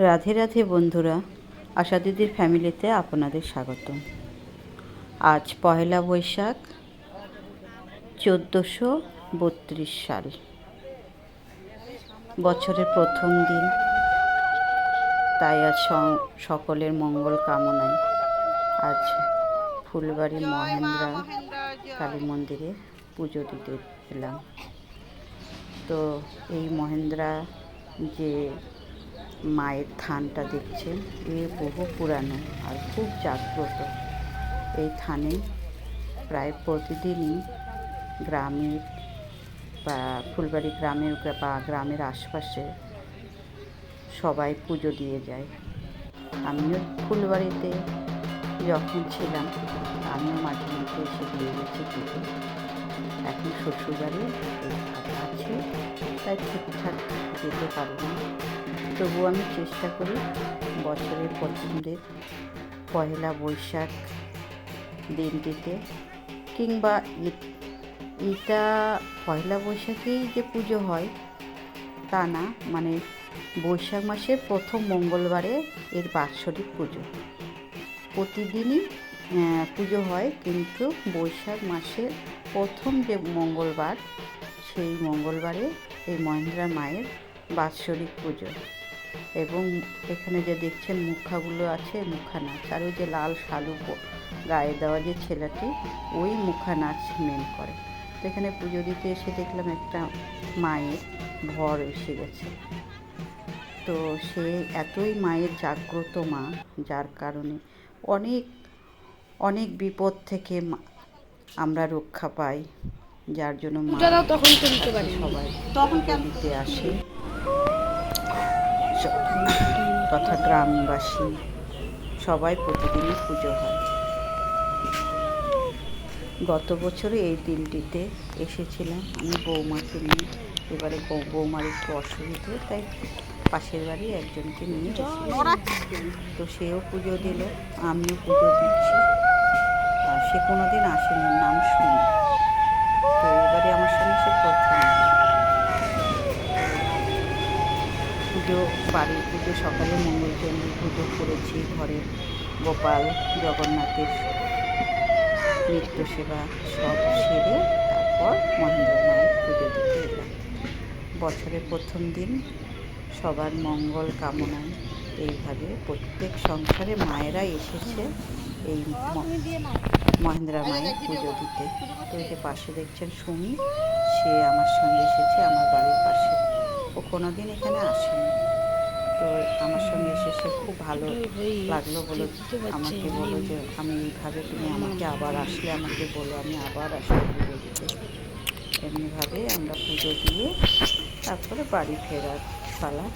রাধে রাধে বন্ধুরা, আশা দিদির ফ্যামিলিতে আপনাদের স্বাগত। আজ পয়লা বৈশাখ 1432 সাল, বছরের প্রথম দিন। তাই আজ সকলের মঙ্গল কামনায় আজ ফুলবাড়ি মহেন্দ্রা কালী মন্দিরে পুজো দিতে এলাম। তো এই মহেন্দ্রা যে মায়ের থানটা দেখছেন, এ বহু পুরানো আর খুব জাগ্রত। এই থানে প্রায় প্রতিদিনই গ্রামের বা ফুলবাড়ি গ্রামের বা গ্রামের আশপাশে সবাই পুজো দিয়ে যায়। আমিও ফুলবাড়িতে যখন ছিলাম আমিও মাঝে মাঝে এসে দিয়ে গেছি পুজো। এখন শ্বশুরবাড়ি আছে, তাই ঠিকঠাক যেতে পারবো না। তবুও আমি চেষ্টা করি বছরের প্রথম দিন পয়লা বৈশাখ দিনটিতে, কিংবা এটা পয়লা বৈশাখেই যে পুজো হয় তা না, মানে বৈশাখ মাসের প্রথম মঙ্গলবারে এর বাৎসরিক পুজো। প্রতিদিনই পুজো হয়, কিন্তু বৈশাখ মাসের প্রথম যে মঙ্গলবার, সেই মঙ্গলবারে এই মহেন্দ্রা মায়ের বাৎসরিক পুজো। এবং এখানে যে দেখছেন মুখাগুলো আছে, মুখা নাচ। আর ওই যে লাল শালু গায়ে দেওয়া যে ছেলেটি, ওই মুখা নাচ মেন করে। তো এখানে পুজো দিতে এসে দেখলাম একটা মায়ের ভর এসে গেছে। তো সে এতই মায়ের জাগ্রত মা, যার কারণে অনেক অনেক বিপদ থেকে আমরা রক্ষা পাই, যার জন্য মা সবাই দিতে আসে, তথা গ্রামবাসী সবাই প্রতিদিনই পুজো হয়। গত বছরে এই দিনটিতে এসেছিলাম আমি বৌমাকে নিয়ে। এবারে বৌমার একটু অসুবিধে, তাই পাশের বাড়ি একজনকে নিয়ে এসেছিলাম। তো সেও পুজো দিল, আমিও পুজো দিচ্ছি। আর সে কোনোদিন আসেনি, নাম শুনি। তো এবারে আমার সঙ্গে সে প্রথম পুজো, বাড়ির পুজো, সকালে মঙ্গলচণ্ডী পুজো করেছি। ঘরে গোপাল জগন্নাথের নিত্য সেবা সব সেরে তারপর মহেন্দ্র মায়ের পুজো দিতে এলাম। বছরের প্রথম দিন সবার মঙ্গল কামনায় এইভাবে প্রত্যেক সংসারে মায়েরা এসেছে এই মহেন্দ্রা মায়ের পুজো দিতে। তো এই যে পাশে দেখছেন সুমি, সে আমার সঙ্গে এসেছে আমার বাড়ির পাশে। ও কোনোদিন এখানে আসেনি, তো আমার সঙ্গে এসে সে খুব ভালো লাগলো। বলো, আমাকে বলো যে আমি এইভাবে, তুমি আমাকে আবার আসলে আমাকে বলো, আমি আবার আসবো পুজো দিতে। এমনিভাবে আমরা পুজো দিয়ে তারপরে বাড়ি ফেরার পালা।